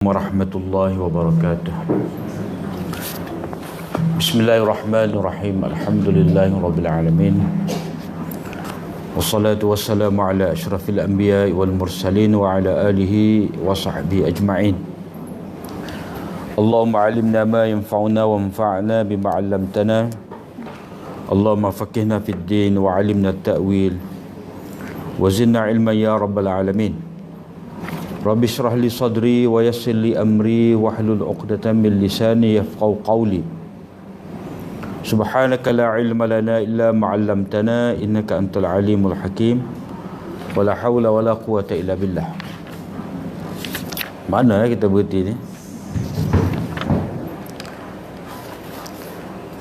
Warahmatullahi wabarakatuh. Bismillahirrahmanirrahim. Alhamdulillahirabbil alamin. Wassalatu wassalamu ala asyrafil anbiya'i wal mursalin wa ala alihi wa sahbihi ajma'in. Allahumma 'allimna ma yanfa'una wanfa'na bima 'allamtana. Allahumma faqihna fid din wa 'allimna at-ta'wil wa zidna 'ilman ya rabbal alamin. Rabbi syrah li sadri wa yassir li amri wahlul 'uqdatam min lisani yafqahu qawli. Subhanaka la ilma lana illa ma 'allamtana innaka antal alimul hakim. Wala haula wala quwata illa billah. Mana kita berhenti ni?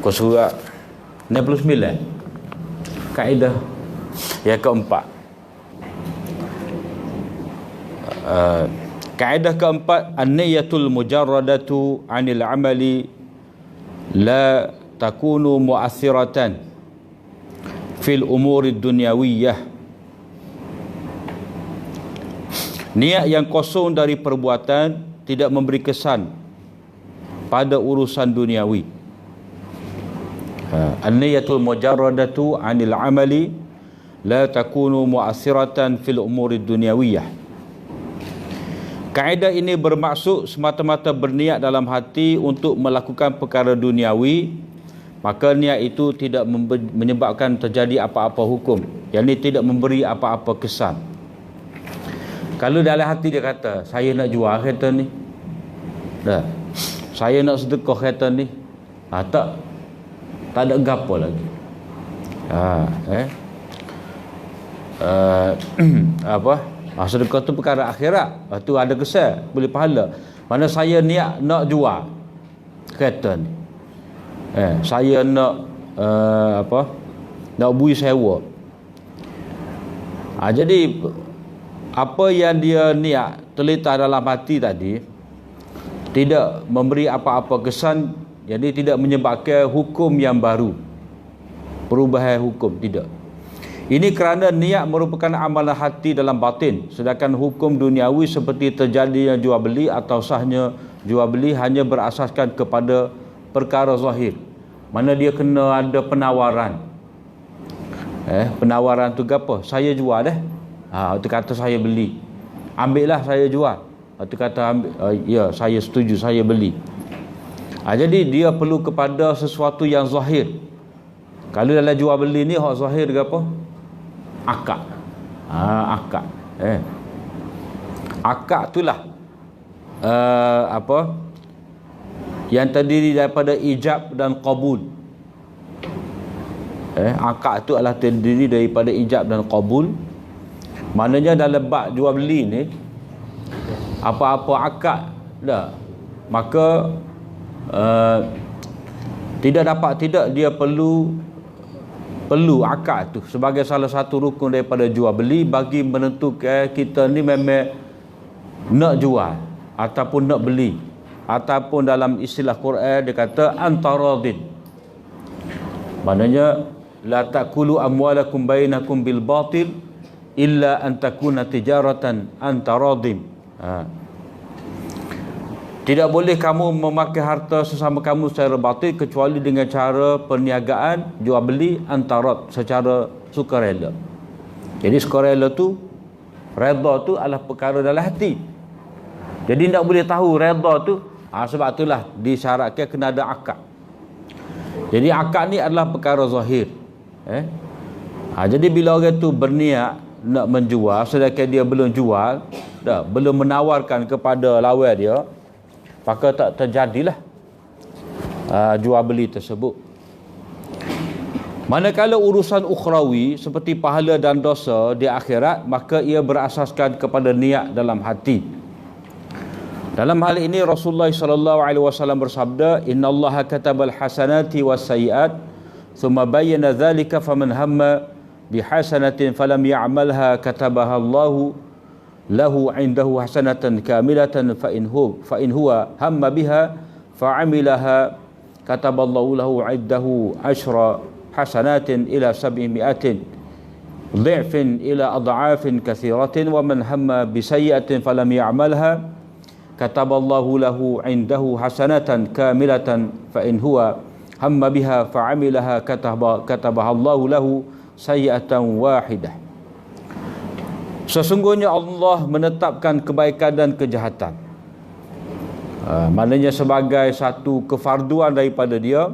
Kau surah 69. Kaedah yang keempat. Kaedah keempat, an-niyatul mujarradatu 'anil 'amali la takunu mu'athiratan fil umuri dunyawiyyah. Niat yang kosong dari perbuatan tidak memberi kesan pada urusan duniawi. An-niyatul mujarradatu 'anil 'amali la takunu mu'athiratan fil umuri dunyawiyyah. Kaedah ini bermaksud semata-mata berniat dalam hati untuk melakukan perkara duniawi, maka niat itu tidak menyebabkan terjadi apa-apa hukum. Yang ini tidak memberi apa-apa kesan. Kalau dalam hati dia kata, saya nak jual kereta ni, dah, saya nak sedekah kereta ni, tak ada gapo lagi. Sedekah tu perkara akhirat, tu ada kesan, boleh pahala. Mana saya niat nak jual kereta ni, saya nak nak bui sewa. Jadi apa yang dia niat terletak dalam hati tadi tidak memberi apa-apa kesan, jadi tidak menyebabkan hukum yang baru, perubahan hukum, tidak. Ini kerana niat merupakan amalan hati dalam batin, sedangkan hukum duniawi seperti terjadinya jual beli atau sahnya jual beli hanya berasaskan kepada perkara zahir. Mana dia kena ada penawaran. Penawaran tu apa? Saya jual dah. Tu kata saya beli. Ambillah, saya jual. Tu kata ya, saya setuju, saya beli. Jadi dia perlu kepada sesuatu yang zahir. Kalau dalam jual beli ni hak zahir ke apa? Akad. Akad. Akad itulah yang terdiri daripada ijab dan qabul. Akad itu adalah terdiri daripada ijab dan qabul. Maknanya dalam bab jual beli ni, apa-apa akad dah, maka tidak dia perlu akad tu sebagai salah satu rukun daripada jual beli bagi menentukan kita ni memang nak jual ataupun nak beli, ataupun dalam istilah Quran dia kata antaradin. Maknanya la taqulu amwalakum bainakum bil batil illa an takuna tijaratan antaradim. Tidak boleh kamu memakai harta sesama kamu secara batil kecuali dengan cara perniagaan jual beli antarat, secara sukarela. Jadi sukarela tu, redha tu adalah perkara dalam hati. Jadi tak boleh tahu redha tu, sebab itulah disyaratkan kena ada akad. Jadi akad ni adalah perkara zahir. Jadi bila orang tu berniat nak menjual sedangkan dia belum jual, belum menawarkan kepada lawan dia, maka tak terjadilah jual beli tersebut. Manakala urusan ukhrawi seperti pahala dan dosa di akhirat, maka ia berasaskan kepada niat dalam hati. Dalam hal ini Rasulullah sallallahu alaihi wasallam bersabda, innallaha katabal hasanati was sayiat thumma bayyana dzalika faman hamma bihasanatin falam ya'malha katabaha Allahu lahu indahu hasanatan kamilatan fa in huwa hamma biha fa amilaha kataballahu lahu iddahu ashra hasanatin ila 700 dhifin ila ad'afin katsiratin wa man hamma bi sayyi'atin falam ya'malha kataballahu lahu indahu hasanatan kamilatan fa in huwa hamma biha fa'amilaha katabahallahu lahu sayyi'atan wahidah. Sesungguhnya Allah menetapkan kebaikan dan kejahatan. Maknanya sebagai satu kefarduan daripada dia,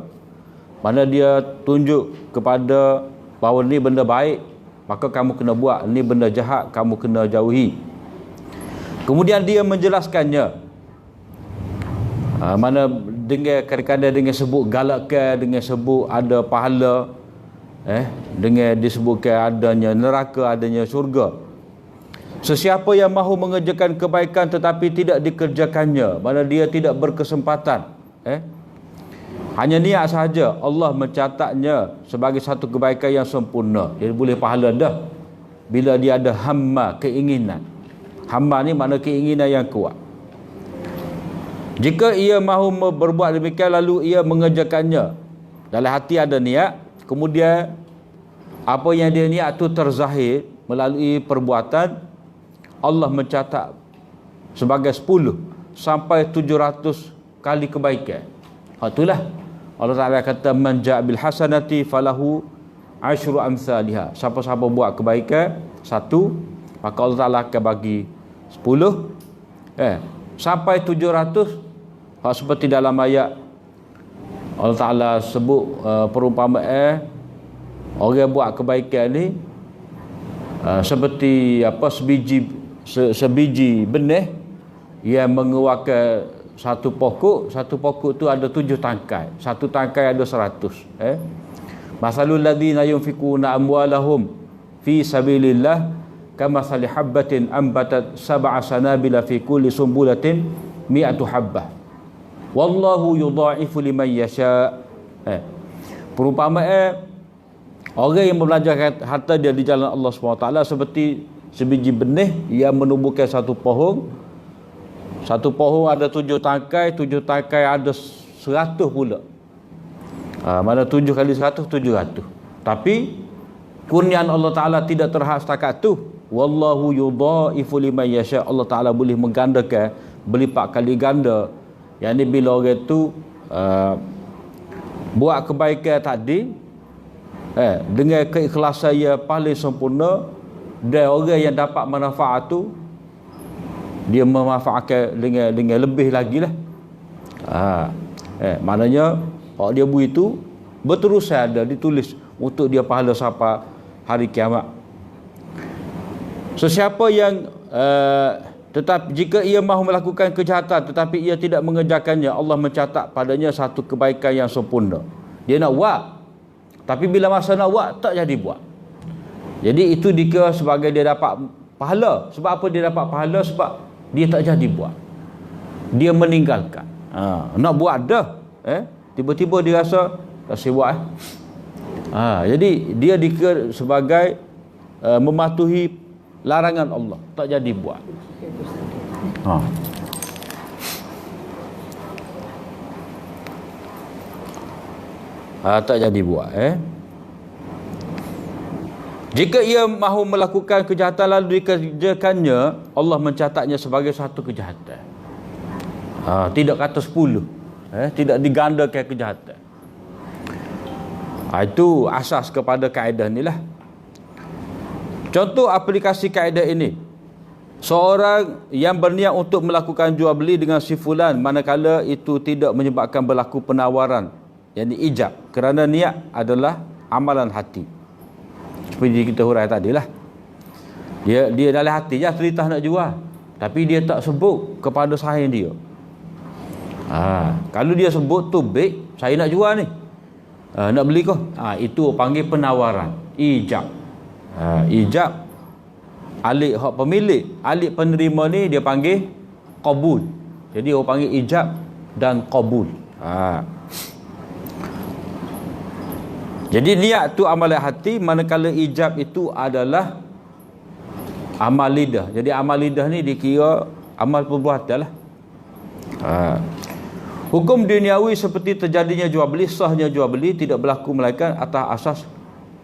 mana dia tunjuk kepada bahawa ni benda baik, maka kamu kena buat, ni benda jahat, kamu kena jauhi. Kemudian dia menjelaskannya. Mana dengan kadang-kadang dengan sebut galakkan, dengan sebut ada pahala, dengan disebutkan adanya neraka, adanya syurga. Sesiapa yang mahu mengerjakan kebaikan tetapi tidak dikerjakannya, mana dia tidak berkesempatan, hanya niat sahaja, Allah mencatatnya sebagai satu kebaikan yang sempurna. Dia boleh pahala dah bila dia ada hamma, keinginan. Hamma ni makna keinginan yang kuat. Jika ia mahu berbuat demikian lalu ia mengerjakannya, dalam hati ada niat, kemudian apa yang dia niat tu terzahir melalui perbuatan, Allah mencatat sebagai 10 sampai 700 kali kebaikan. Itulah Allah Ta'ala kata man ja'a bil hasanati falahu asyru amsalihha. Siapa-siapa buat kebaikan satu, maka Allah Ta'ala akan bagi 10 sampai 700. Seperti dalam ayat Allah Ta'ala sebut perumpamaan orang buat kebaikan ni seperti apa, sebiji benih yang mengeluarkan satu pokok tu ada 7 tangkai, satu tangkai ada 100. Masalul ladzina yunfikuna amwalahum fi sabilillah kamathali habbatin ambatat sab'a sanabila fi kulli sumbulatin mi'atu habbah wallahu yudha'ifu liman yasha. Perumpamaan orang yang membelanjakan harta dia di jalan Allah SWT seperti sebiji benih yang menumbuhkan satu pohon. Satu pohon ada 7 tangkai, 7 tangkai ada 100 pula. Mana 7 kali 100, 700. Tapi kurniaan Allah Ta'ala tidak terhad setakat tu. Wallahu yudha'ifu liman yasha. Allah Ta'ala boleh menggandakan, berlipat kali ganda. Yang ni bila orang tu buat kebaikan tadi, dengan keikhlasan yang paling sempurna, dan orang yang dapat manfaat tu dia memanfaatkan dengan lebih lagi lah. Maknanya kalau dia buat itu berterusan ada ditulis untuk dia pahala sampai hari kiamat. Sesiapa yang jika ia mahu melakukan kejahatan tetapi ia tidak mengerjakannya, Allah mencatat padanya satu kebaikan yang sempurna. Dia nak buat, tapi bila masa nak buat tak jadi buat. Jadi itu dikira sebagai dia dapat pahala. Sebab apa dia dapat pahala? Sebab dia tak jadi buat, dia meninggalkan. Nak buat dah, tiba-tiba dia rasa tak saya buat. Jadi dia dikira sebagai mematuhi larangan Allah, tak jadi buat. Tak jadi buat. Jika ia mahu melakukan kejahatan lalu dikerjakannya, Allah mencatatnya sebagai satu kejahatan. Tidak kata 10, tidak digandakan kejahatan. Itu asas kepada kaedah ni lah. Contoh aplikasi kaedah ini, seorang yang berniat untuk melakukan jual beli dengan si fulan manakala itu tidak menyebabkan berlaku penawaran, yakni ijab, kerana niat adalah amalan hati. Seperti kita hurai tadi lah, dia dalam hati je cerita nak jual, tapi dia tak sebut kepada saing dia. Kalau dia sebut tu, baik, saya nak jual ni, nak beli kau, itu panggil penawaran, ijab. Ijab alik hak pemilik, alik penerima ni dia panggil qabul. Jadi orang panggil ijab dan qabul. Jadi niat tu amalan hati, manakala ijab itu adalah amal lidah. Jadi amal lidah ni dikira amal perbuatan lah. Hukum duniawi seperti terjadinya jual beli, sahnya jual beli tidak berlaku melainkan atas asas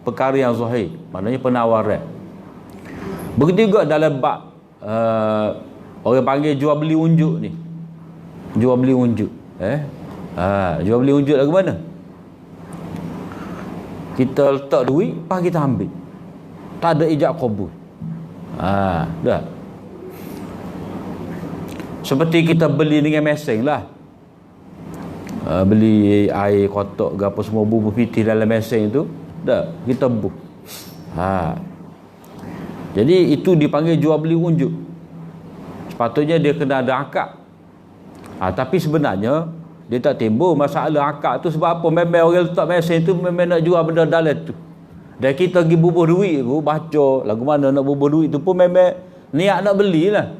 perkara yang zahir, maknanya penawaran. Begitu juga dalam bab orang panggil jual beli unjuk ni. jual beli unjuk. Jual beli unjuk lagu mana? Kita letak duit, lepas kita ambil. Tak ada ijab qabul. Dah. Seperti kita beli dengan mesin lah. Beli air kotak ke apa semua, bubur piti dalam mesin tu, dah kita buh. Jadi itu dipanggil jual beli unjuk. Sepatutnya dia kena ada akad. Tapi sebenarnya dia tak timbul masalah akad tu sebab apa? Memang orang letak mesin tu memang nak jual benda dalam tu. Dan kita pergi bubur duit tu, baca lagu mana nak bubur duit tu pun memang niat nak belilah.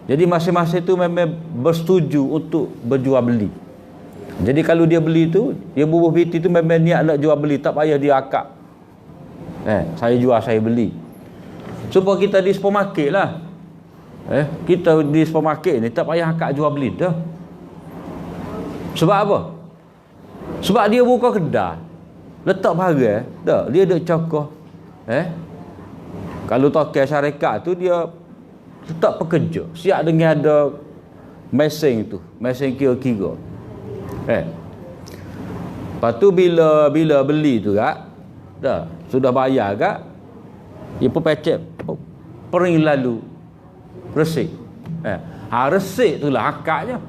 Jadi masing-masing tu memang bersetuju untuk berjual beli. Jadi kalau dia beli tu, dia bubur piti tu memang niat nak jual beli, tak payah dia akad. Saya jual, saya beli. Supaya kita di supermarket lah. Kita di supermarket ni tak payah akad jual beli dah. Sebab apa? Sebab dia buka kedai, letak barang, dah dia ada cokok. Kalau token syarikat tu dia letak pekerja, siap dengan ada mesin tu, mesin kira-kira. Lepas tu bila beli tu kak, dah sudah bayar kak, dia pun pecek pering lalu resik. Resik tu lah akadnya.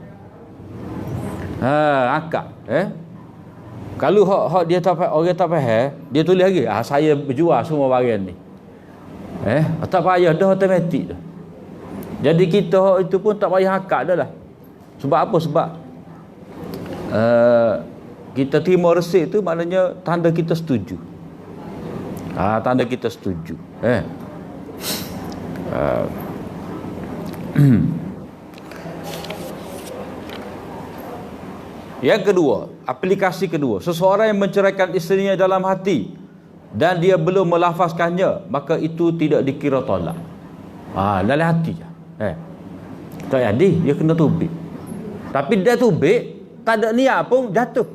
Akad. Kalau hak dia tak, orang tak faham, dia tulis lagi, saya berjual semua barang ni. Tak payah dah, automatik dah. Jadi kita hak itu pun tak payah akad dah lah. Sebab apa? Sebab kita terima resip tu maknanya tanda kita setuju. Tanda kita setuju. Yang kedua, aplikasi kedua, seseorang yang menceraikan isterinya dalam hati dan dia belum melafazkannya, maka itu tidak dikira tolak. Dalam hati je. Tak jadi, dia kena tubik. Tapi dia tubik, tak ada niat pun jatuh.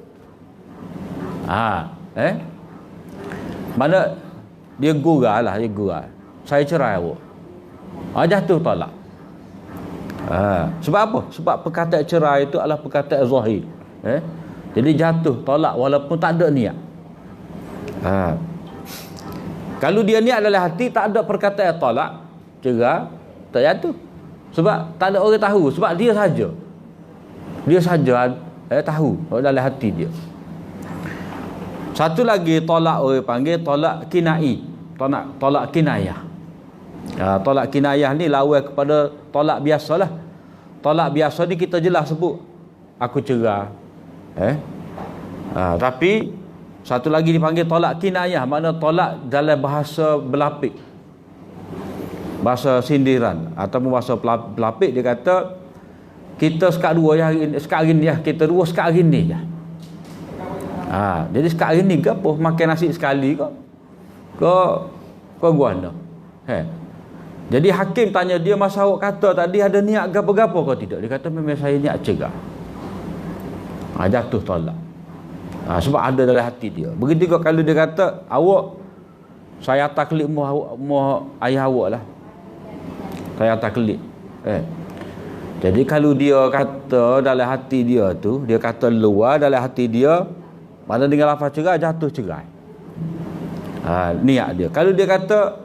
Mana dia gurau lah, dia gurau. Saya cerai awak. Jatuh tolak. Sebab apa? Sebab perkataan cerai itu adalah perkataan zahir. Jadi jatuh tolak walaupun tak ada niat. Kalau dia niat dalam hati, tak ada perkataan tolak, cerai, tak jatuh. Sebab tak ada orang tahu, sebab dia saja tahu dalam hati dia. Satu lagi tolak orang panggil tolak kinai, tolak kinayah. Tolak kinayah ni lawan kepada tolak biasalah. Tolak biasa ni kita jelas sebut aku cerai. Tapi satu lagi dipanggil tolak kinayah, makna tolak dalam bahasa berlapik, bahasa sindiran ataupun bahasa pelapik. Dia kata kita sekat dua sekat hari ni kita dua sekat hari ni je. Jadi sekat hari ni ke apa makan nasi sekali ke guana. Jadi hakim tanya dia, masa awak kata tadi ada niat gapo-gapo kau tidak? Dia kata memang saya niat cerai. Jatuh tolak. Sebab ada dalam hati dia. Begitu juga kalau dia kata awak, saya taklid mu ayah awak lah, saya taklid. Jadi kalau dia kata dalam hati dia tu, dia kata luar dalam hati dia, mana dengan lafaz cerai, jatuh cerai. Niat dia. Kalau dia kata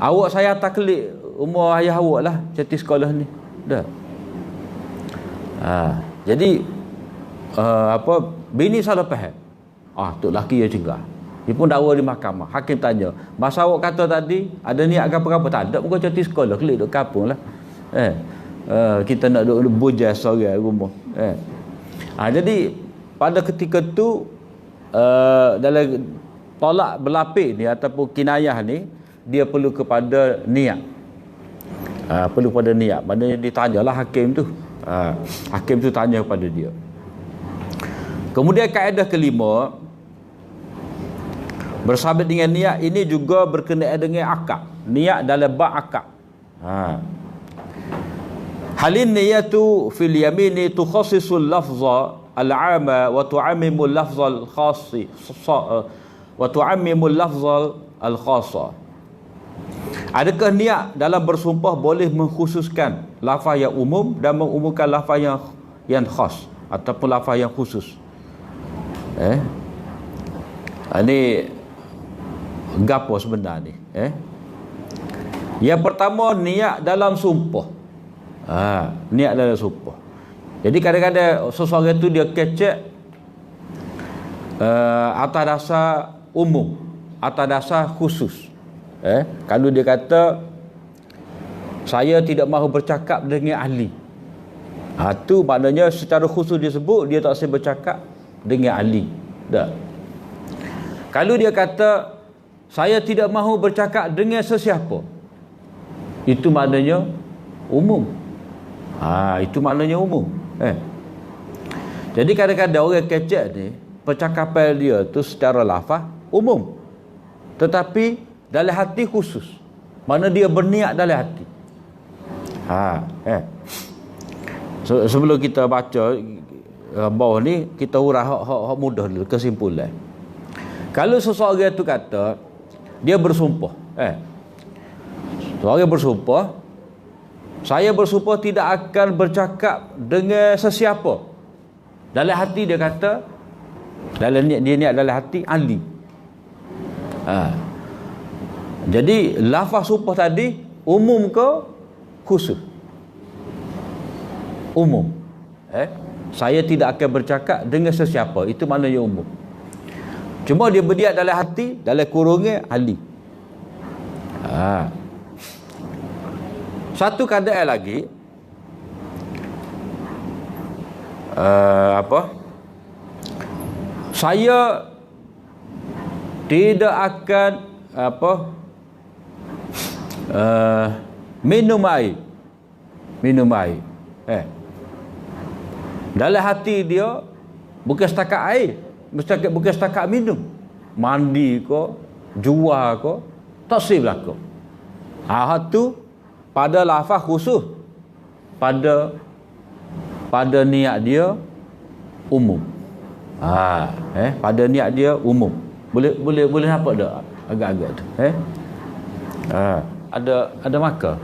awak saya taklid umur ayah awak lah, cuti sekolah ni, dah. Jadi bini salah faham. Tok laki yang cerai. Dia pun dakwa di mahkamah. Hakim tanya, masa awak kata tadi ada niat apa-apa? Tak ada, bukan cuti sekolah, kelik duk kampung lah. Kita nak duk bujas seorang rumah. Jadi pada ketika tu dalam tolak berlapik ni ataupun kinayah ni, dia perlu kepada niat. Perlu pada niat. Maknanya ditanyalah hakim tu. Hakim tu tanya kepada dia. Kemudian kaedah kelima, bersabit dengan niat ini juga berkenaan dengan akad. Niat dalam bab akad. Halin niyatu fil yamini tukhassisul lafza al-'ama wa tu'ammimu al-lafza al-khassi wa tu'ammimu al-lafza al-khassa. Adakah niat dalam bersumpah boleh mengkhususkan lafaz yang umum dan mengumumkan lafaz yang khas ataupun lafaz yang khusus? Ini gapo sebenarnya ni? Yang pertama, niat dalam sumpah. Niat dalam sumpah. Jadi kadang-kadang seseorang itu dia kecek atas dasar umum, atas dasar khusus. Kalau dia kata saya tidak mahu bercakap dengan ahli, tu maknanya secara khusus dia sebut dia tak boleh bercakap dengan ahli. Tak. Kalau dia kata saya tidak mahu bercakap dengan sesiapa, itu maknanya umum. Itu maknanya umum. Jadi kadang-kadang orang kecek ni percakapan dia tu secara lafaz umum, tetapi dalam hati khusus. Mana dia berniat dalam hati. Sebelum kita baca bawah ni, kita urah hak mudah dulu, kesimpulan. Kalau seseorang tu kata dia bersumpah, seorang bersumpah, saya bersumpah tidak akan bercakap dengan sesiapa. Dalam hati dia kata, dalam niat dalam hati ahli. Jadi lafaz sumpah tadi umum ke khusus? Umum. Saya tidak akan bercakap dengan sesiapa, itu maknanya umum. Cuma dia berniat dalam hati, dalam kurungnya ahli. Satu keadaan lagi, saya tidak akan minum air. Dalam hati dia bukan setakat air, bukan setakat minum, mandi ko, jual ko, tak sih berlaku. Tu pada lafaz khusus, pada niat dia umum. Pada niat dia umum. Boleh nampak tak agak-agak tu? Ada markah.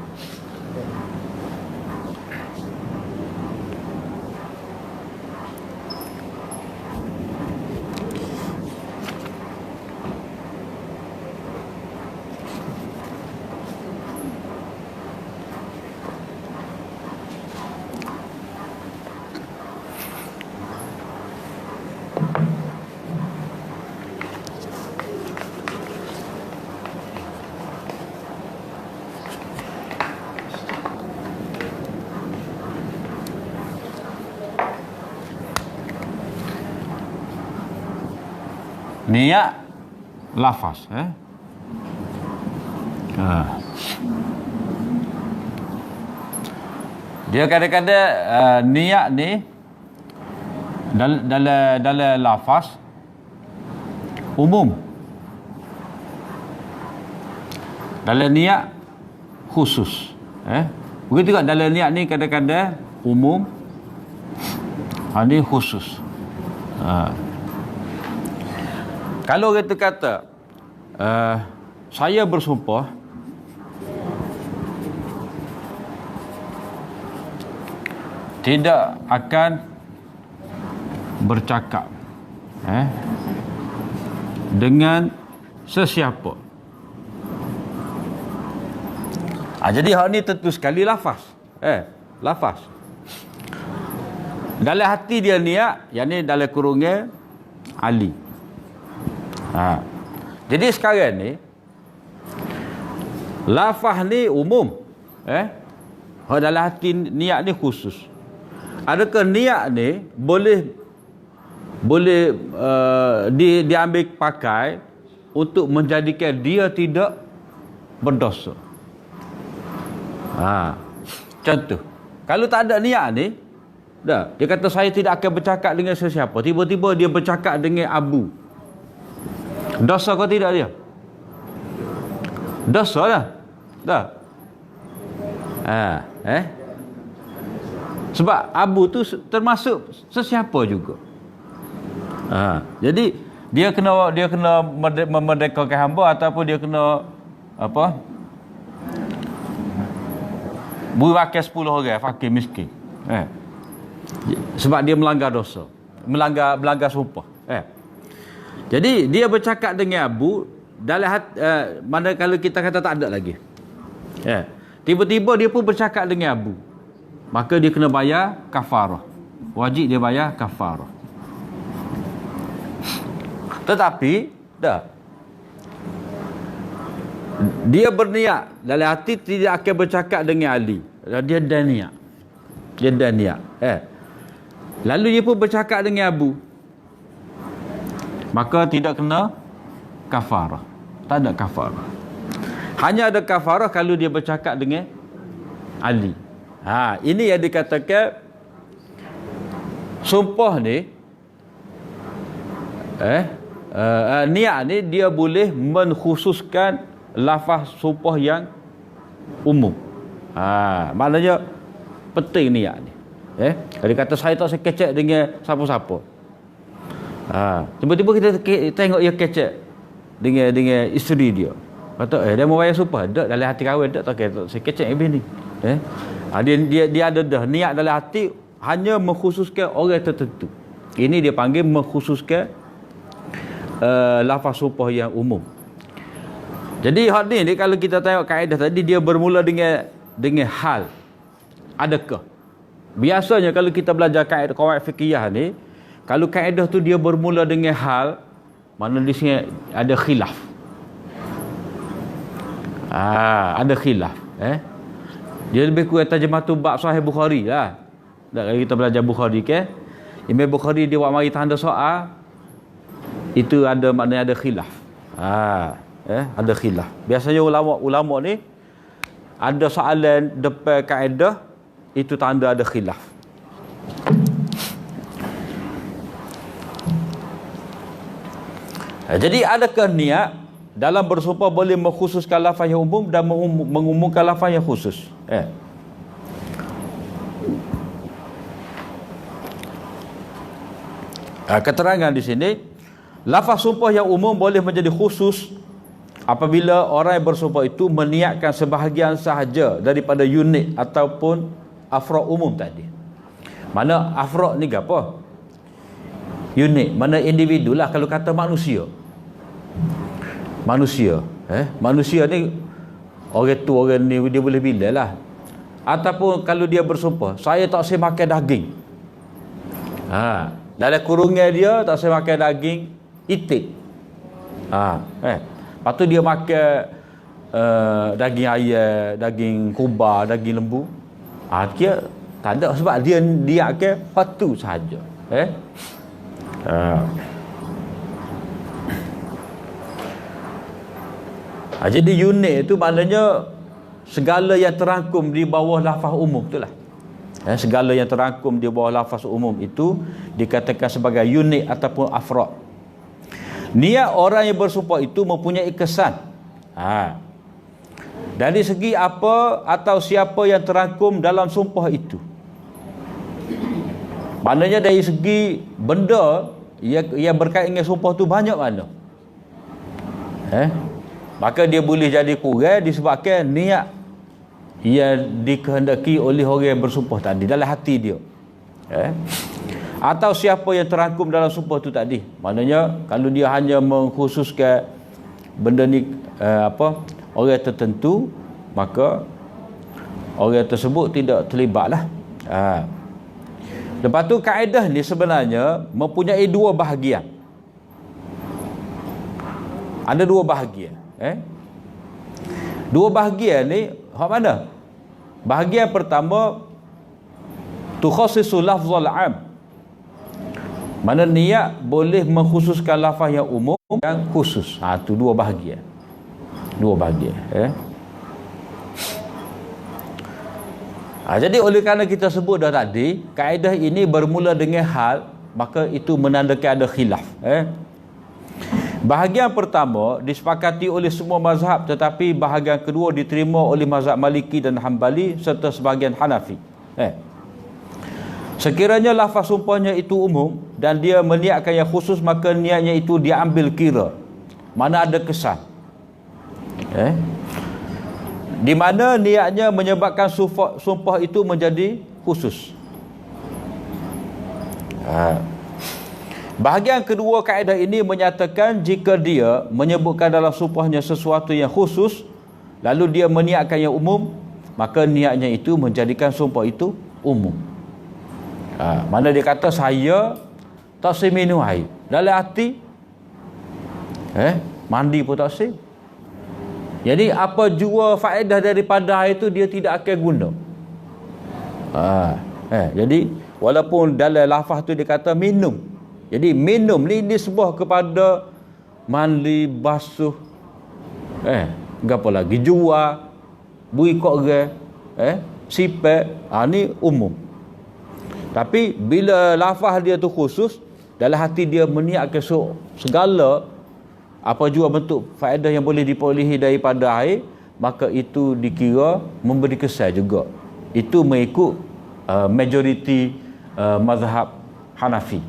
Niat lafaz. Dia kadang-kadang niat ni dalam lafaz umum, dalam niat khusus. Begitu juga dalam niat ni kadang-kadang umum, ni khusus. Kalau kita kata saya bersumpah tidak akan bercakap dengan sesiapa. Jadi hak ni tentu sekali lafaz. Lafaz. Dalam hati dia niat, yang ni dalam kurungnya Ali. Jadi sekarang ni lafaz ni umum, dalam hati niat ni khusus. Adakah niat ni boleh diambil pakai untuk menjadikan dia tidak berdosa? Contoh, kalau tak ada niat ni, dia kata saya tidak akan bercakap dengan sesiapa, tiba-tiba dia bercakap dengan Abu, dosa kau tidak dia? Dosa lah. Sebab Abu tu termasuk sesiapa juga. Jadi dia kena memerdekakan hamba, ataupun dia kena Beri makan 10 orang fakir miskin. Sebab dia melanggar dosa, melanggar sumpah. Jadi dia bercakap dengan Abu dalam mana kalau kita kata tak ada lagi. Tiba-tiba dia pun bercakap dengan Abu. Maka dia kena bayar kafarah. Wajib dia bayar kafarah. Tetapi dia berniat dalam hati tidak akan bercakap dengan Ali. Dia dah niat. Lalu dia pun bercakap dengan Abu. Maka tidak kena kafarah. Tak ada kafarah. Hanya ada kafarah kalau dia bercakap dengan Ali. Ini yang dikatakan sumpah ni niat ni dia boleh mengkhususkan lafaz sumpah yang umum. Maknanya penting niat ni. Kalau kata saya tak sekecek dengan siapa-siapa. Tiba-tiba kita tengok dia kecek dengan isteri dia. Kata dia mau bayar sumpah. Tak dalam hati kahwin tak sekecek dengan bini. Dia ada dah niat dalam hati hanya mengkhususkan orang tertentu. Ini dia panggil mengkhususkan lafaz sumpah yang umum. Jadi hal ni kalau kita tengok kaedah tadi dia bermula dengan hal. Adakah? Biasanya kalau kita belajar kaedah qawaid fiqhiyah ni, kalau kaedah tu dia bermula dengan hal, mana di sini ada khilaf. Ada khilaf, Dia lebih kurang terjemah tu bab Sahih Bukhari lah. Kalau kita belajar Bukhari Imam Bukhari dia buat mari tanda soal itu ada maknanya ada khilaf. Ada khilaf. Biasanya ulama ni ada soalan depan kaedah itu tanda ada khilaf. Jadi adakah niat dalam bersumpah boleh mengkhususkan lafaz yang umum dan mengumumkan lafaz yang khusus? Keterangan di sini, lafaz sumpah yang umum boleh menjadi khusus apabila orang yang bersumpah itu meniatkan sebahagian sahaja daripada unit ataupun afrod umum tadi. Mana afrod ni apa? Unit, mana individu lah kalau kata manusia. Manusia ni orang tu orang ni dia boleh bila lah. Ataupun kalau dia bersumpah, saya tak saya makan daging. Dalam kurungan dia tak saya makan daging itik. Lepas tu dia makan daging ayam, daging kuba, daging lembu. Dia tak ada sebab dia akan patu sahaja. Jadi unit itu maknanya segala yang terangkum di bawah lafaz umum itulah. Segala yang terangkum di bawah lafaz umum itu dikatakan sebagai unit ataupun afrod. Niat orang yang bersumpah itu mempunyai kesan. Dari segi apa atau siapa yang terangkum dalam sumpah itu. Maknanya dari segi benda yang berkaitan dengan sumpah itu banyak mana. Maka dia boleh jadi kurang disebabkan niat yang dikehendaki oleh orang yang bersumpah tadi dalam hati dia. Atau siapa yang terangkum dalam sumpah itu tadi. Maknanya kalau dia hanya mengkhususkan benda ni orang tertentu, maka orang tersebut tidak terlibatlah. Lepas tu kaedah ni sebenarnya mempunyai dua bahagian. Ada dua bahagian. Dua bahagian ni hak mana? Bahagian pertama tukhassisu lafzul am. Mana niat boleh mengkhususkan lafaz yang umum yang khusus. Tu dua bahagian. Dua bahagian. Jadi oleh kerana kita sebut dah tadi, kaedah ini bermula dengan hal, maka itu menandakan ada khilaf. Bahagian pertama disepakati oleh semua mazhab, tetapi bahagian kedua diterima oleh mazhab Maliki dan Hambali serta sebahagian Hanafi. Sekiranya lafaz sumpahnya itu umum dan dia meniatkan yang khusus, maka niatnya itu diambil kira. Mana ada kesan. di mana niatnya menyebabkan sumpah itu menjadi khusus. Bahagian kedua kaedah ini menyatakan jika dia menyebutkan dalam sumpahnya sesuatu yang khusus, lalu dia meniatkan yang umum, maka niatnya itu menjadikan sumpah itu umum. Mana dia kata saya tak boleh minum air, dalam hati mandi pun tak boleh. Jadi apa jua faedah daripada air itu dia tidak akan guna. Jadi walaupun dalam lafaz tu dia kata minum, jadi minum ni disebut kepada mandi, basuh, apa lagi, jual, bui kok sipek, ni umum. Tapi bila lafaz dia tu khusus, dalam hati dia meniatkan segala apa jua bentuk faedah yang boleh diperolehi daripada air, maka itu dikira memberi kesan juga. Itu mengikut majoriti mazhab Hanafi.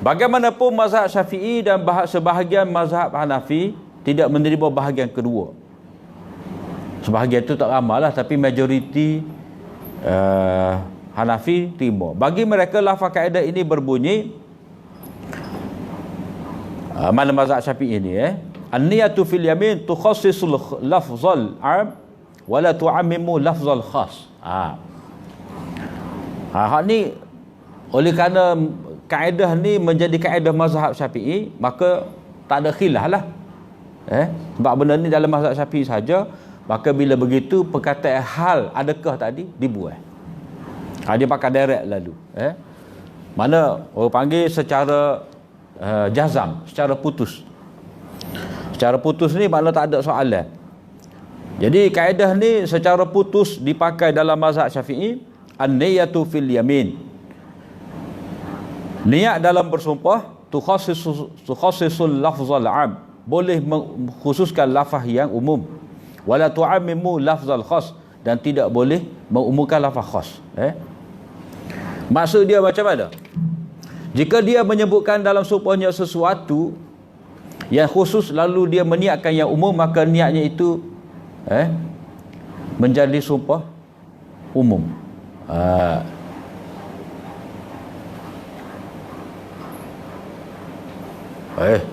Bagaimanapun mazhab Syafi'i dan sebahagian mazhab Hanafi tidak menerima bahagian kedua. Sebahagian itu tak ramailah, tapi majoriti Hanafi terima. Bagi mereka lafaz kaedah ini berbunyi, mana mazhab Syafi'i ini an-niyatu fil yamin tukhassisul lafzal 'am wa la tu'ammimu lafzal khas. Hak ni oleh kerana kaedah ni menjadi kaedah mazhab Syafi'i, maka tak ada khilaf lah. Sebab benda ni dalam mazhab Syafi'i saja, maka bila begitu perkataan hal adakah tadi dibuat. Dia pakai direct lalu. Mana orang panggil secara jazam, secara putus. Secara putus ni makna tak ada soalan. Jadi kaedah ni secara putus dipakai dalam mazhab Syafi'i, an-niyatu fil yamin. Niat dalam bersumpah tukhassisul lafzal 'am, boleh mengkhususkan lafaz yang umum. Wala tu'ammimu lafzal khas, dan tidak boleh mengumumkan lafaz khas. Maksud dia macam mana? Jika dia menyebutkan dalam sumpahnya sesuatu yang khusus lalu dia meniatkan yang umum, maka niatnya itu menjadi sumpah umum.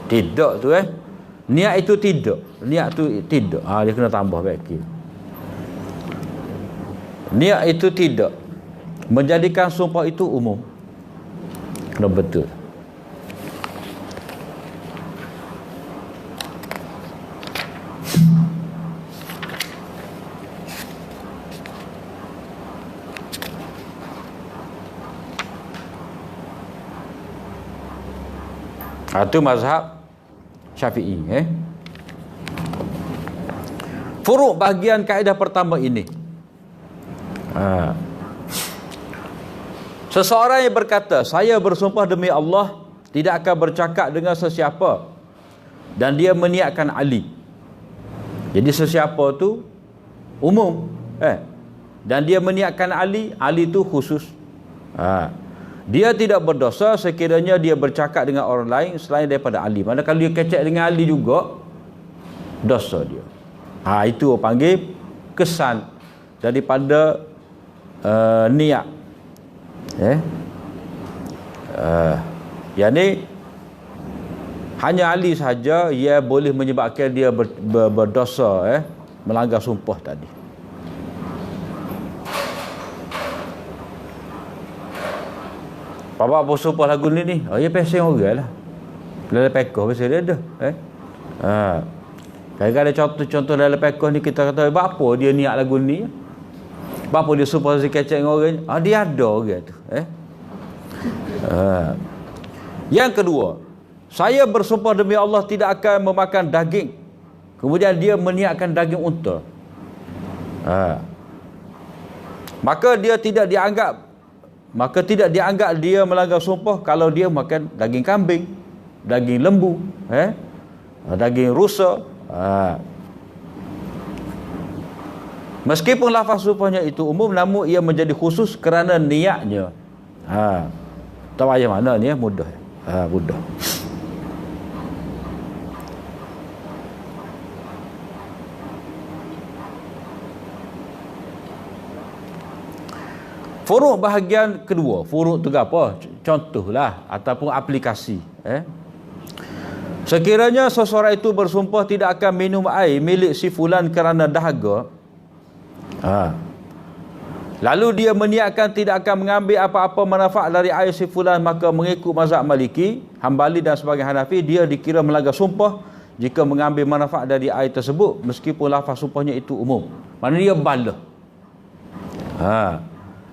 Tidak tu niat itu tidak. Niat tu tidak. Dia kena tambah baik. Niat itu tidak menjadikan sumpah itu umum. Kena betul. Itu mazhab Syafi'i. Furuk bahagian kaedah pertama ini. Seseorang yang berkata, saya bersumpah demi Allah tidak akan bercakap dengan sesiapa, dan dia meniatkan Ali. Jadi sesiapa tu umum, dan dia meniatkan Ali, Ali tu khusus. Dia tidak berdosa sekiranya dia bercakap dengan orang lain selain daripada Ali. Mana kalau dia kecek dengan Ali juga, dosa dia. Itu orang panggil kesan daripada niat. Yang ni hanya Ali saja ia boleh menyebabkan dia berdosa, melanggar sumpah tadi. Bapak bersumpah lagu ni dia pesing orang lah. Dalam pekoh pasal dia ada. Kadang-kadang ada contoh-contoh dalam pekoh ni kita kata, apa dia niat lagu ni? Apa dia sumpah si kecek dengan orang? Dia ada orang tu. Yang kedua, saya bersumpah demi Allah tidak akan memakan daging. Kemudian dia meniatkan daging unta. Maka tidak dianggap dia melanggar sumpah kalau dia makan daging kambing, daging lembu, daging rusa. Meskipun lafaz sumpahnya itu umum, namun ia menjadi khusus kerana niatnya. Tahu ayat mana ni? Mudah. Mudah. Furuk bahagian kedua. Furuk tu apa? Contohlah ataupun aplikasi. Sekiranya seseorang itu bersumpah tidak akan minum air milik si fulan kerana dahaga, lalu dia meniatkan tidak akan mengambil apa-apa manfaat dari air si fulan, maka mengikut mazhab Maliki, Hambali dan sebagai Hanafi, dia dikira melanggar sumpah jika mengambil manfaat dari air tersebut meskipun lafaz sumpahnya itu umum. Maknanya dia balah.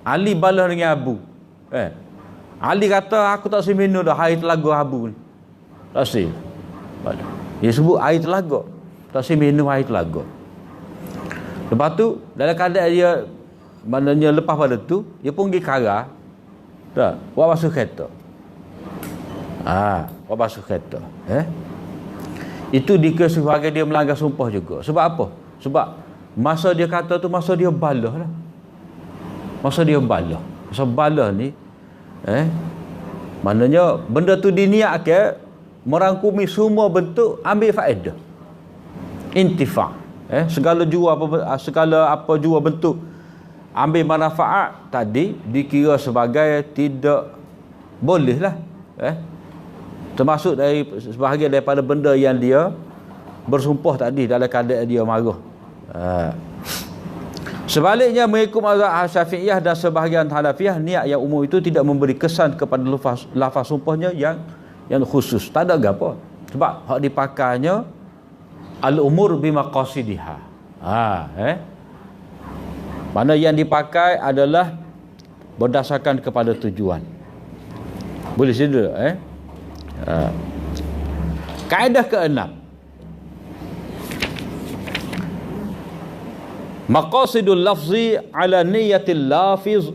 Ali balah dengan Abu. Ali kata aku tak boleh minum dah air telaga Abu ni. Tak boleh. Dia sebut air telaga. Tak boleh minum air telaga. Lepas tu dalam keadaan dia, maknanya lepas pada tu dia pun pergi kara. Tak, buat basuh kereta. Buat basuh kereta. Itu dikira sebagai dia melanggar sumpah juga. Sebab apa? Sebab masa dia kata tu masa dia balah lah. Masa dia balah. Masa balah ni maknanya benda tu diniatkan merangkumi semua bentuk ambil faedah. Intifa'. Segala apa jua bentuk ambil manfaat tadi dikira sebagai tidak boleh lah. Termasuk dari sebahagian daripada benda yang dia bersumpah tadi dalam keadaan dia marah. Sebaliknya mengikut mazhab Syafi'iyah dan sebahagian Hanafiyah, niat yang umum itu tidak memberi kesan kepada lafaz sumpahnya yang khusus. Tak ada apa. Sebab hak dipakainya al-umur bimaqasidiha. Mana yang dipakai adalah berdasarkan kepada tujuan. Boleh sedar kaedah ke-6. Maqasidul lafzi ala niyatil lafiz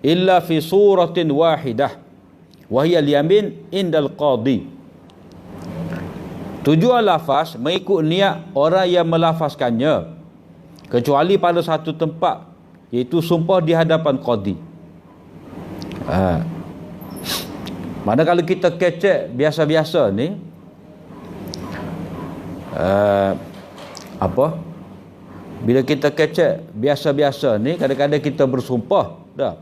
illa fi suratin wahidah wa hiya al-yamin indal qadi. Tujuan lafaz mengikut niat orang yang melafazkannya kecuali pada satu tempat, iaitu sumpah di hadapan qadi. Mana kalau kita kecek biasa-biasa ni bila kita kecek biasa-biasa ni, kadang-kadang kita bersumpah dah.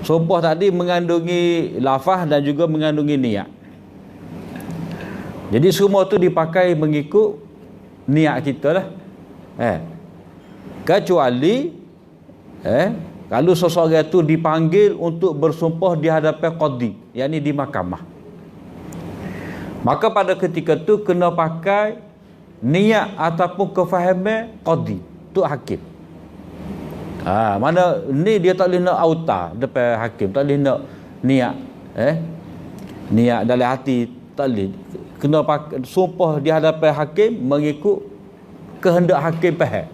Sumpah tadi mengandungi lafaz dan juga mengandungi niat. Jadi semua tu dipakai mengikut niat kita lah. Kecuali kalau seseorang itu dipanggil untuk bersumpah di hadapan qadi, yakni di mahkamah, maka pada ketika tu kena pakai niat ataupun kefahaman qadi, tu hakim. Mana ni dia tak boleh nak auta depan hakim, tak boleh nak niat niat dalam hati, tak boleh. Kena pakai sumpah di hadapan hakim mengikut kehendak hakim faham.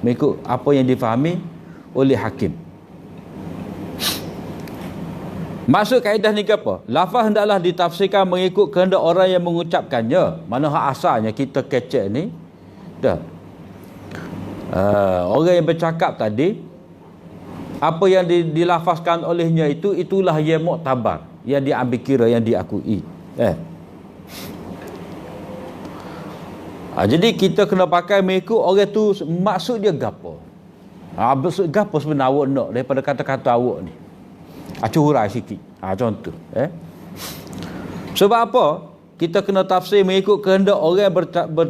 Mengikut apa yang difahami oleh hakim. Maksud kaedah ni ke apa? Lafaz hendaklah ditafsirkan mengikut kehendak orang yang mengucapkannya. Mana hak asalnya kita kecek ni dah. Orang yang bercakap tadi, apa yang dilafazkan olehnya itulah yang muktabar, yang diambil kira, yang diakui. Jadi kita kena pakai mengikut orang tu maksud dia gapo. Maksud gapo sebenarnya awak nak daripada kata-kata awak ni. Hurai sikit. Contoh. Sebab apa? Kita kena tafsir mengikut kehendak orang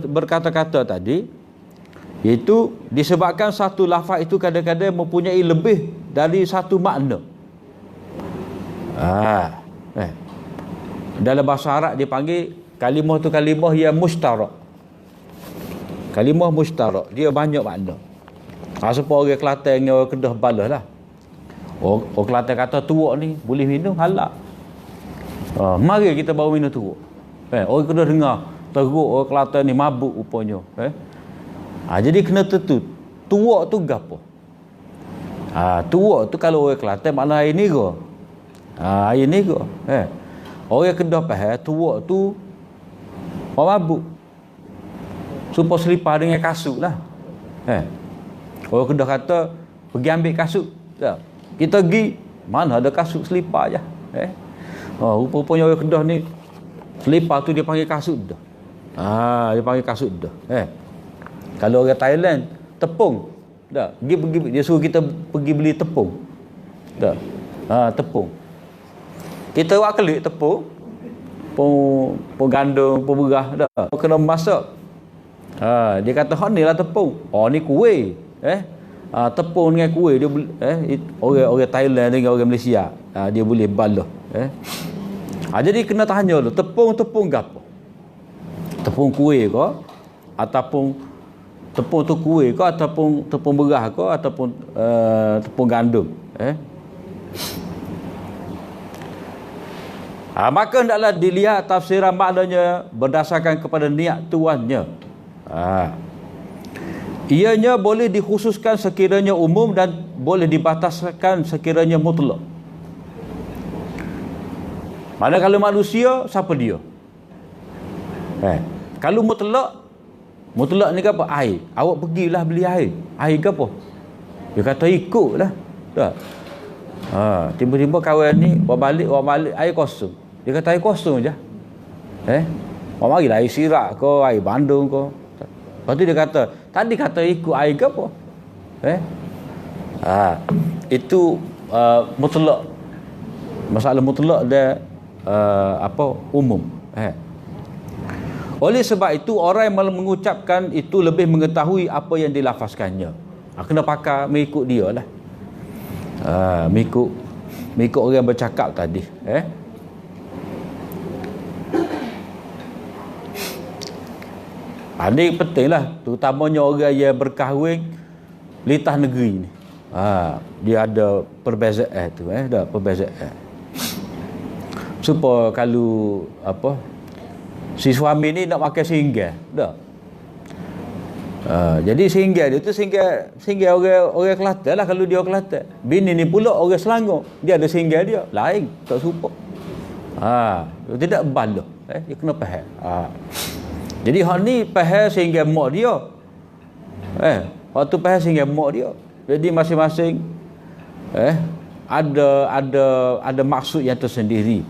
berkata-kata tadi. Iaitu disebabkan satu lafaz itu kadang-kadang mempunyai lebih dari satu makna. Dalam bahasa Arab dipanggil kalimah tu kalimah yang mustarak. Kalimah mustarak, dia banyak makna. Sebab orang Kelantan dengan orang Kedah balas lah. Orang Kelantan kata tuak ni boleh minum halal. Mari kita bawa minum tuak. Orang Kedah dengar teruk orang Kelantan ni mabuk rupanya. Jadi kena tentu tuak tu gapo. Tuak tu kalau orang Kelantan makna air nira. Air nira. Orang Kedah faham tuak tu orang mabuk. Sumpah selipar dengan kasut lah. Orang Kedah kata pergi ambil kasut. Kita pergi, mana ada kasut selipar je. Rupanya orang Kedah ni selipar tu dia panggil kasut dah. Dia panggil kasut dah. Kalau orang Thailand tepung. Tak. Dia suruh kita pergi beli tepung. Tak. Tepung. Kita buat kelik tepung. Pun gandum, pun berah dah. Kena masak. Dia kata hak ni lah tepung. Oh ni kuih. Tepung dengan kuih dia orang Thailand dengan orang Malaysia. Dia boleh balah. Jadi kena tanya dulu, tepung gapo? Tepung kuih ke ataupun tepung tu kuih ke ataupun tepung berah ke ataupun tepung gandum. Maka hendaklah dilihat tafsiran maknanya berdasarkan kepada niat tuannya. Ianya boleh dikhususkan sekiranya umum dan boleh dibataskan sekiranya mutlak. Mana kalau manusia, siapa dia? Kalau mutlak ni ke apa? Air. Awak pergilah beli air. Air ke apa? Dia kata ikutlah. Tak. Tiba-tiba kawan ni bawa balik air kosong. Dia kata air kosong je. Awak marilah air sirak ke, air bandung ke. Lepas tu dia kata, tadi kata ikut air ke apa? Itu mutlak. Masalah mutlak dia umum. Oleh sebab itu orang yang mengucapkan itu lebih mengetahui apa yang dilafazkannya. Kena pakar mengikut dia lah. Mengikut orang bercakap tadi. Ini penting lah, terutamanya orang yang berkahwin lintas negeri ni. Dia ada perbezaan tu, dah perbezaan. Supaya kalau si suami ni nak pakai singgah, dah. Jadi singgah dia tu singgah orang Kelantan lah kalau dia orang Kelantan. Bini ni pula orang Selangor, dia ada singgah dia, lain tak serupa. Tidak balah, dia kena faham. Jadi hak ni faham singgah mak dia. Waktu faham singgah mak dia. Jadi masing-masing ada maksud yang tersendiri.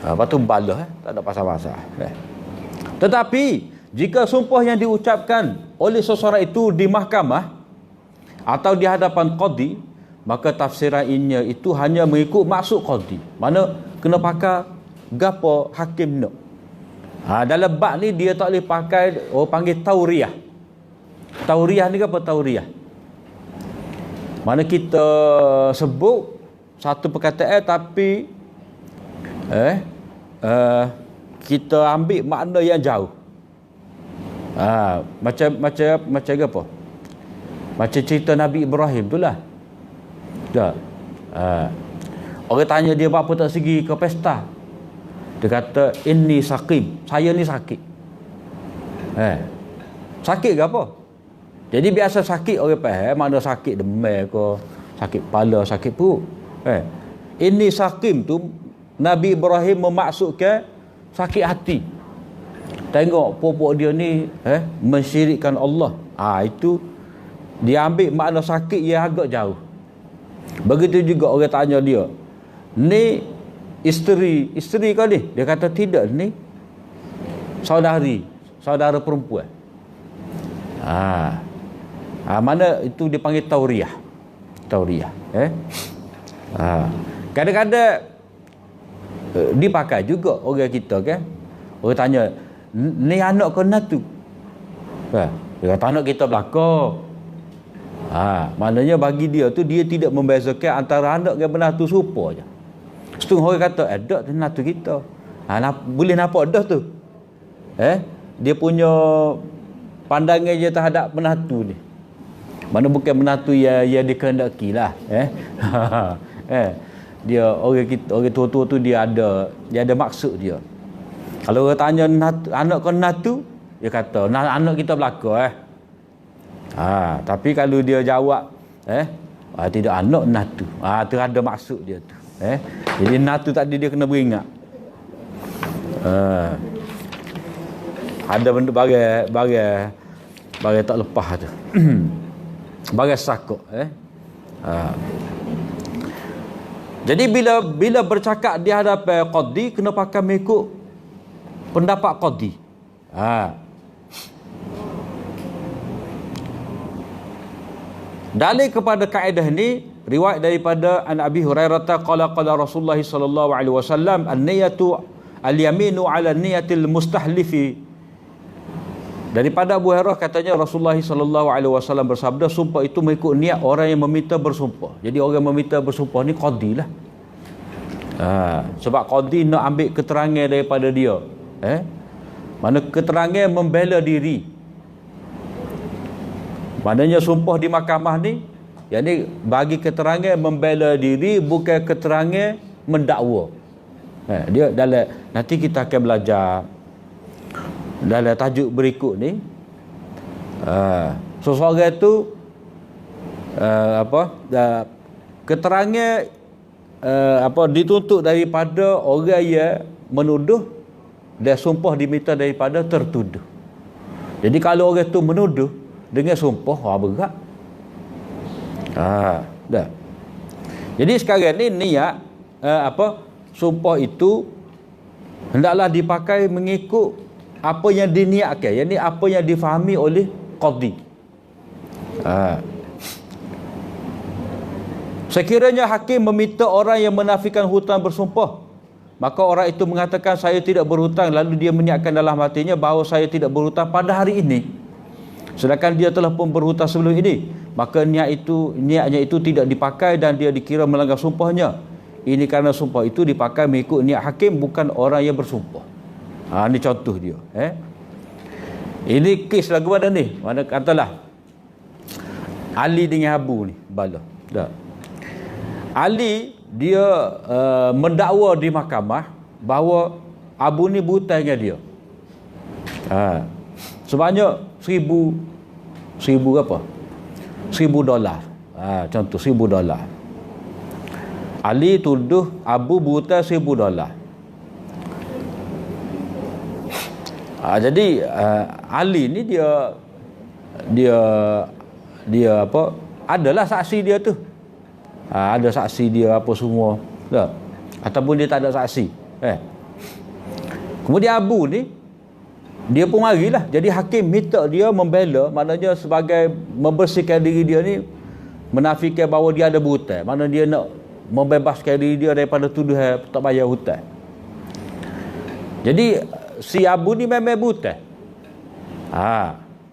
Lepas tu balah, tak ada pasal-pasal. Tetapi jika sumpah yang diucapkan oleh seseorang itu di mahkamah atau di hadapan qadi, maka tafsiran inya itu hanya mengikut maksud qadi. Mana kena pakar gapo hakim nak. Dalam bab ni dia tak boleh pakai orang panggil tauriyah. Tauriyah ni apa tauriyah? Mana kita sebut satu perkataan tapi kita ambil makna yang jauh. Macam apa? Macam cerita Nabi Ibrahim itulah. Dah. Orang tanya dia apa tak segi ke pesta. Dia kata inni saqim, saya ni sakit. Sakit ke apa? Jadi biasa sakit orang faham mana sakit demam ke, sakit kepala, sakit perut. Inni saqim tu Nabi Ibrahim memaksudkan sakit hati. Tengok popok dia ni mensyirikkan Allah. Itu dia ambil makna sakit yang agak jauh. Begitu juga orang tanya dia, ni isteri kau ni? Dia kata tidak, ni saudara perempuan. Mana itu dipanggil tauriyah. Kadang-kadang dipakai juga orang kita kan. Orang tanya, ni anak kau natu? Dia kata anak kita belakang. Maknanya bagi dia tu dia tidak membezakan antara anak dengan menatu serupa je. Setengah orang kata dak tu menatu kita. Boleh nampak dah tu. Dia punya pandangan je terhadap menatu ni. Mana bukan menatu yang dikehendaki lah. Dia orang tua-tua tu dia ada maksud dia. Kalau orang tanya anak kau natu, dia kata anak kita belaka. Tapi kalau dia jawab tidak anak natu. Tu ada maksud dia tu. Jadi natu tadi dia kena beringat. Ada benda bagai tak lepas tu. Bagai sakut. Jadi bila bercakap di hadapan qadi kena pakai mengikut pendapat qadi. Dalil kepada kaedah ini riwayat daripada An Abi Hurairah qala Rasulullah sallallahu alaihi wasallam an-niyatu al-yaminu 'ala niyatil mustahlifi. Daripada Abu Hurairah katanya Rasulullah sallallahu alaihi wasallam bersabda, sumpah itu mengikut niat orang yang meminta bersumpah. Jadi orang yang meminta bersumpah ni qadi lah. Sebab qadi nak ambil keterangan daripada dia. Mana keterangan membela diri. Maknanya sumpah di mahkamah ni, yang ni bagi keterangan membela diri, bukan keterangan mendakwa. Dia dalam, nanti kita akan belajar dalam tajuk berikut ni. Seseorang tu keterangan dituntut daripada orang yang menuduh, dan sumpah diminta daripada tertuduh. Jadi kalau orang tu menuduh dengan sumpah, berat. Dah. Jadi sekarang ni niat sumpah itu hendaklah dipakai mengikut apa yang diniatkan. Yang ni apa yang difahami oleh qadi. Sekiranya hakim meminta orang yang menafikan hutang bersumpah, maka orang itu mengatakan saya tidak berhutang, lalu dia meniatkan dalam hatinya bahawa saya tidak berhutang pada hari ini, sedangkan dia telah pun berhutang sebelum ini, maka niatnya itu tidak dipakai dan dia dikira melanggar sumpahnya. Ini kerana sumpah itu dipakai mengikut niat hakim, bukan orang yang bersumpah. Ini contoh dia. Ini kes lagu mana ni? Mana katalah Ali dengan Abu ni bala. Dah. Ali dia mendakwa di mahkamah bahawa Abu ni berhutang dengan dia. Sebanyak $1,000 apa? $1,000. Contoh $1,000. Ali tuduh Abu berhutang $1,000. Jadi Ali ni dia apa? Adalah saksi dia tu. Ada saksi dia apa semua. Tak? Ataupun dia tak ada saksi. Kemudian Abu ni dia pun marilah. Jadi hakim minta dia membela, maknanya sebagai membersihkan diri dia ni, menafikan bahawa dia ada berhutang. Maknanya dia nak membebaskan diri dia daripada tuduhan tak bayar hutang. Jadi si Abu ni memang berhutang.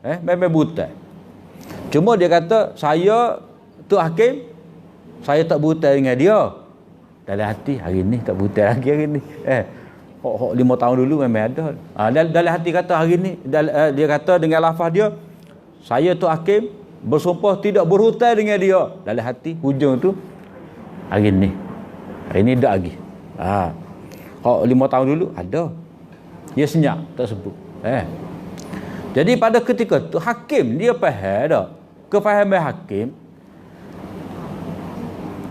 Memang berhutang. Cuma dia kata, saya tu hakim, saya tak berhutang dengan dia. Dalam hati, hari ni tak berhutang lagi hari ni. 5 tahun dulu memang ada. Dalam hati kata hari ni, dia kata dengan lafaz dia, saya tu hakim bersumpah tidak berhutang dengan dia. Dalam hati, hujung tu, hari ni tak lagi. 5 tahun dulu ada. Dia senyap, tak sebut. Jadi pada ketika tu hakim dia faham dah. Kefahaman hakim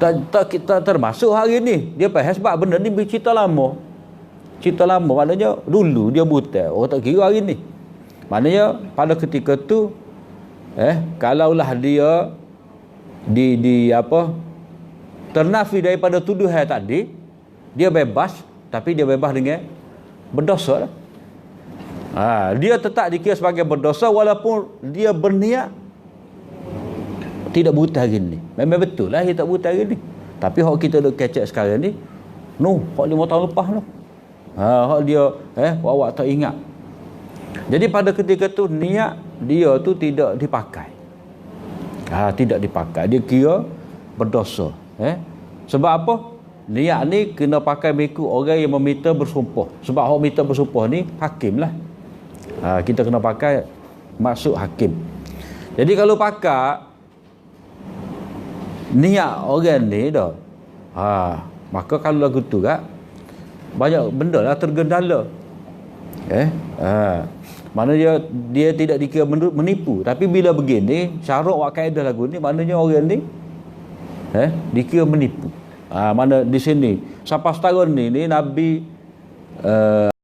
tak termasuk hari ni. Dia faham sebab benda ni bercerita lama. Cerita lama maknanya dulu dia buta. Orang tak kira hari ni. Maknanya pada ketika tu kalaulah dia ternafi daripada tuduhan tadi, dia bebas, tapi dia bebas dengan berdosa lah. Dia tetap dikira sebagai berdosa walaupun dia berniat tidak buta hari ni. Memang betul lah dia tak buta hari ni. Tapi hak kita duk kecek sekarang ni, hak 5 tahun lepas tu. Hak dia awak tak ingat. Jadi pada ketika tu niat dia tu tidak dipakai. Tidak dipakai. Dia kira berdosa. Sebab apa? Niat ni kena pakai mengikut orang yang meminta bersumpah. Sebab orang minta bersumpah ni hakim lah. Kita kena pakai maksud hakim. Jadi kalau pakai niat orang ni dah, maka kalau lagu tu kan banyak benda lah tergendala. Maknanya dia tidak dikira menipu. Tapi bila begini, syarat wak kaedah lagu ni, maknanya orang ni dikira menipu. Mana di sini sampai setahun ni Nabi